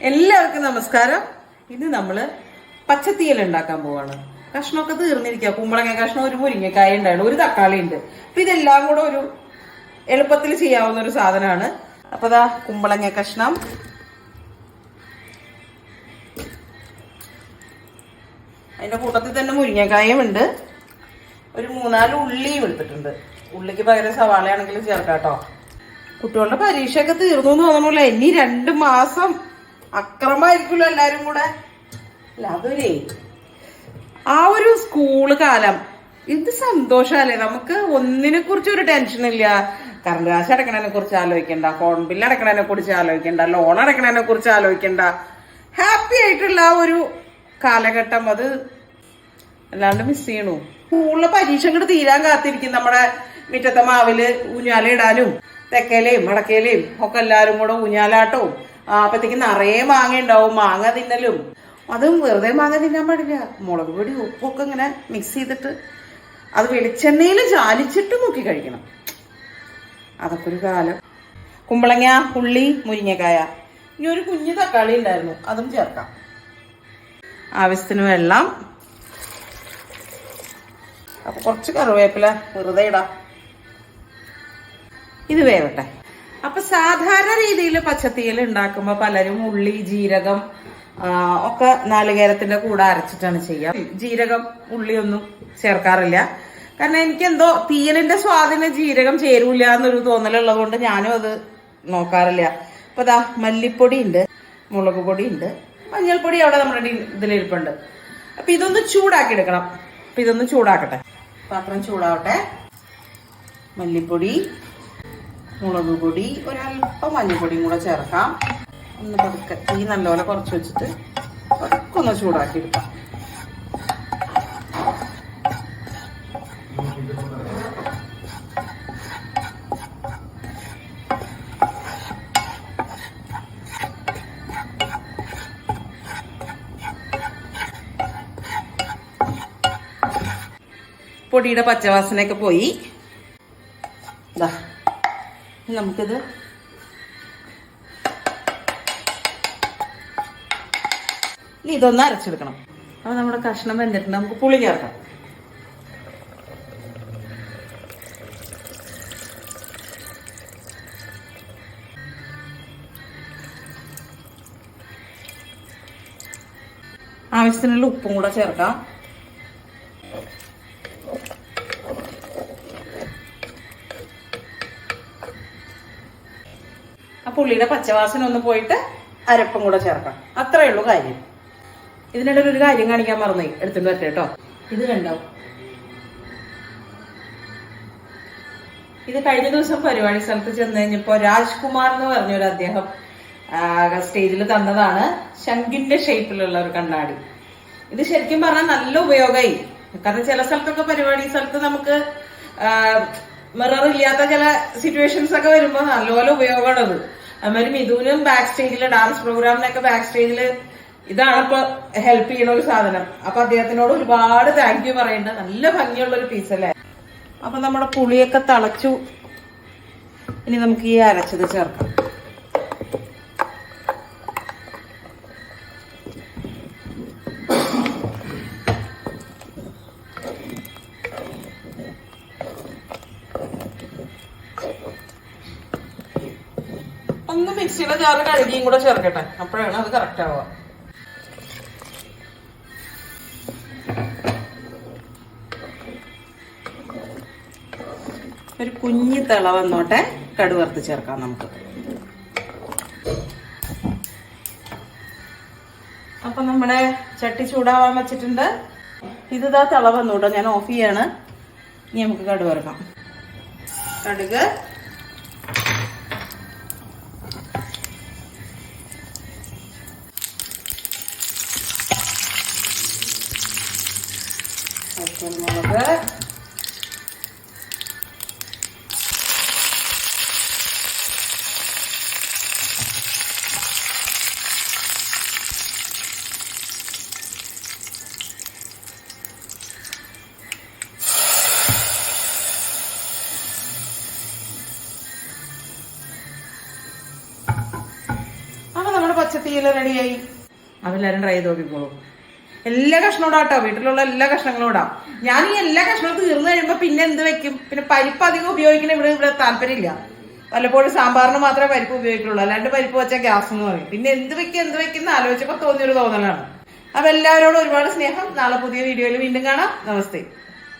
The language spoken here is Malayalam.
എല്ലാവർക്കും നമസ്കാരം. ഇന്ന് നമ്മള് പച്ചത്തീയൽ ഉണ്ടാക്കാൻ പോവാണ്. കഷ്ണമൊക്കെ തീർന്നിരിക്കുക. കുമ്പളങ്ങ കഷ്ണം, ഒരു മുരിങ്ങക്കായ ഉണ്ടായിരുന്നു, ഒരു തക്കാളി ഉണ്ട്. അപ്പൊ ഇതെല്ലാം കൂടെ ഒരു എളുപ്പത്തിൽ ചെയ്യാവുന്ന ഒരു സാധനമാണ്. അപ്പൊ ദാ കുമ്പളങ്ങ കഷ്ണം, അതിന്റെ കൂട്ടത്തിൽ തന്നെ മുരിങ്ങക്കായും ഉണ്ട്. ഒരു 3-4 ഉള്ളിയും എടുത്തിട്ടുണ്ട്. ഉള്ളിക്ക് പകരം സവാളയാണെങ്കിലും ചേർക്കാം കേട്ടോ. കുട്ടികളുടെ പരീക്ഷയൊക്കെ തീർന്നു എന്ന് തോന്നണല്ലോ. ഇനി 2 മാസം അക്രമായിരിക്കുമല്ലോ എല്ലാരും കൂടെ. അല്ല അതൊരേ ആ ഒരു സ്കൂള് കാലം ഇത് സന്തോഷല്ലേ. നമുക്ക് ഒന്നിനെ കുറിച്ച് ഒരു ടെൻഷനില്ല. കറണ്ട് കാശ് അടക്കണതിനെ കുറിച്ച് ആലോചിക്കണ്ട, ഫോൺ ബില്ല് അടക്കണതിനെ കുറിച്ച് ആലോചിക്കണ്ട, ലോൺ അടക്കണതിനെ കുറിച്ച് ആലോചിക്കണ്ട. ഹാപ്പി ആയിട്ടുള്ള ആ ഒരു കാലഘട്ടം അത് അല്ലാണ്ട് മിസ് ചെയ്യണു. സ്കൂളിലെ പരീക്ഷ അങ്ങോട്ട് തീരാൻ കാത്തിരിക്കും. നമ്മുടെ മുറ്റത്തെ മാവില് ഊഞ്ഞാലിടാനും തെക്കയിലേയും വടക്കയിലേയും ഒക്കെ എല്ലാരും കൂടെ ഊഞ്ഞാലാട്ടവും. അപ്പത്തേക്ക് നിറയെ മാങ്ങ ഉണ്ടാവും. മാങ്ങ തിന്നലും. അതും വെറുതെ മാങ്ങ തിന്നാൻ പാടില്ല. മുളക് പൊടി ഉപ്പൊക്കെ ഇങ്ങനെ മിക്സ് ചെയ്തിട്ട് അത് വെളിച്ചെണ്ണയിൽ ചാലിച്ചിട്ട് മുക്കി കഴിക്കണം. അതൊക്കെ ഒരു കാലം. കുമ്പളങ്ങ, ഉള്ളി, മുരിങ്ങക്കായ, ഇനി ഒരു കുഞ്ഞു തക്കാളി ഉണ്ടായിരുന്നു, അതും ചേർക്കാം. ആവശ്യത്തിന് വെള്ളം. അപ്പൊ കുറച്ച് കറിവേപ്പില വെറുതെ ഇടാം. ഇത് വേവട്ടെ. അപ്പൊ സാധാരണ രീതിയിൽ പച്ചത്തീയൽ ഉണ്ടാക്കുമ്പോ പലരും ഉള്ളി, ജീരകം ഒക്കെ നാളികേരത്തിന്റെ കൂടെ അരച്ചിട്ടാണ് ചെയ്യുക. ജീരകം, ഉള്ളിയൊന്നും ചേർക്കാറില്ല. കാരണം എനിക്കെന്തോ തീയലിന്റെ സ്വാദിന് ജീരകം ചേരൂല എന്നൊരു തോന്നലുള്ളത് കൊണ്ട് ഞാനും അത് നോക്കാറില്ല. അപ്പൊ ദാ മല്ലിപ്പൊടി ഉണ്ട്, മുളക് പൊടി ഉണ്ട്, മഞ്ഞൾപ്പൊടി അവിടെ നമ്മുടെ ഇതിലിരിപ്പുണ്ട്. അപ്പൊ ഇതൊന്ന് ചൂടാക്കി എടുക്കണം. അപ്പൊ ഇതൊന്ന് ചൂടാക്കട്ടെ. പാത്രം ചൂടാവട്ടെ. മല്ലിപ്പൊടി, മുളക് പൊടി, ഒരല്പം മഞ്ഞൾപ്പൊടിയും കൂടെ ചേർക്കാം. ഒന്ന് പതുക്കെ തീ നല്ലപോലെ കുറച്ച് വെച്ചിട്ട് പതുക്കെ ഒന്ന് ചൂടാക്കി എടുക്കാം. പൊടിയുടെ പച്ചവാസനയൊക്കെ പോയി. ഇതാ നമുക്കിത് ഇനി ഇതൊന്ന് അരച്ചെടുക്കണം. അപ്പൊ നമ്മുടെ കഷ്ണം വെന്തിട്ടുണ്ട്. നമുക്ക് പുളി ചേർക്കാം. ആവശ്യത്തിനുള്ള ഉപ്പും കൂടെ ചേർക്കാം. ആ പുള്ളിയുടെ പച്ചവാസന ഒന്ന് പോയിട്ട് അരപ്പും കൂടെ ചേർക്കാം. അത്രേ ഉള്ളൂ കാര്യം. ഇതിനിടയിൽ ഒരു കാര്യം കാണിക്കാൻ മറന്നേ, എടുത്തിട്ട് വരട്ടെ കേട്ടോ. ഇത് കണ്ടോ, ഇത് കഴിഞ്ഞ ദിവസം പരിപാടി സ്ഥലത്ത് ചെന്ന് കഴിഞ്ഞപ്പോ രാജ്കുമാർ എന്ന് പറഞ്ഞൊരു അദ്ദേഹം സ്റ്റേജിൽ തന്നതാണ്. ശംഖിന്റെ ഷേപ്പിലുള്ള ഒരു കണ്ണാടി. ഇത് ശരിക്കും പറഞ്ഞാൽ നല്ല ഉപയോഗമായി. കാരണം ചില സ്ഥലത്തൊക്കെ പരിപാടി സ്ഥലത്ത് നമുക്ക് മിറർ ഇല്ലാത്ത ചില സിറ്റുവേഷൻസ് ഒക്കെ വരുമ്പോ നല്ലപോലെ ഉപയോഗമാണത്. അതുമാതിരി മിഥുനും ബാക്ക് സ്റ്റേജില്, ഡാൻസ് പ്രോഗ്രാമിനൊക്കെ ബാക്ക് സ്റ്റേജില് ഇതാണ് ഇപ്പൊ ഹെൽപ്പ് ചെയ്യണ ഒരു സാധനം. അപ്പൊ അദ്ദേഹത്തിനോട് ഒരുപാട് താങ്ക് യു പറയേണ്ടത്. നല്ല ഭംഗിയുള്ള ഒരു പീസല്ലേ. അപ്പൊ നമ്മുടെ പുളിയൊക്കെ തിളച്ചു. ഇനി നമുക്ക് ഈ അരച്ചത് ചേർക്കാം. ഒന്ന് മിക്സിയുടെ ജാറ് കഴുകിയും കൂടെ ചേർക്കട്ടെ. അപ്പോഴാണ് അത് കറക്റ്റ് ആവുക. ഒരു കുഞ്ഞി തിള വന്നോട്ടെ. കടുവറുത്ത് ചേർക്കാം നമുക്ക്. അപ്പൊ നമ്മുടെ ചട്ടി ചൂടാവാൻ വെച്ചിട്ടുണ്ട്. ഇതാ തിള വന്നോട്ടെ. ഞാൻ ഓഫ് ചെയ്യാണ്. ഇനി നമുക്ക് കടുവറുക്കാം. കടുക്, പച്ചമുളക്, പച്ചത്തീയൽ അവിയൽ റെഡിയായി. അതെല്ലാരും ട്രൈ ചെയ്ത് നോക്കിക്കോളൂ. എല്ലാ കഷ്ണവും ഇടാം കേട്ടോ, വീട്ടിലുള്ള എല്ലാ കഷ്ണങ്ങളും ഇടാം. ഞാൻ ഈ എല്ലാ കഷ്ണവും തീർന്നു കഴിയുമ്പോ പിന്നെ എന്ത് വെക്കും? പിന്നെ പരിപ്പ് അധികം ഉപയോഗിക്കണ ഇവിടെ താല്പര്യമില്ല. വല്ലപ്പോഴും സാമ്പാറിന് മാത്രമേ പരിപ്പ് ഉപയോഗിക്കുള്ളൂ, അല്ലാണ്ട് പരിപ്പ് വെച്ചാൽ ഗ്യാസ് എന്ന് പറയും. പിന്നെ എന്ത് വെക്കുന്ന ആലോചിച്ചപ്പോ തോന്നിയൊരു തോന്നലാണ്. അപ്പൊ എല്ലാവരോടും ഒരുപാട് സ്നേഹം. നാളെ പുതിയ വീഡിയോയിൽ വീണ്ടും കാണാം. നമസ്തേ.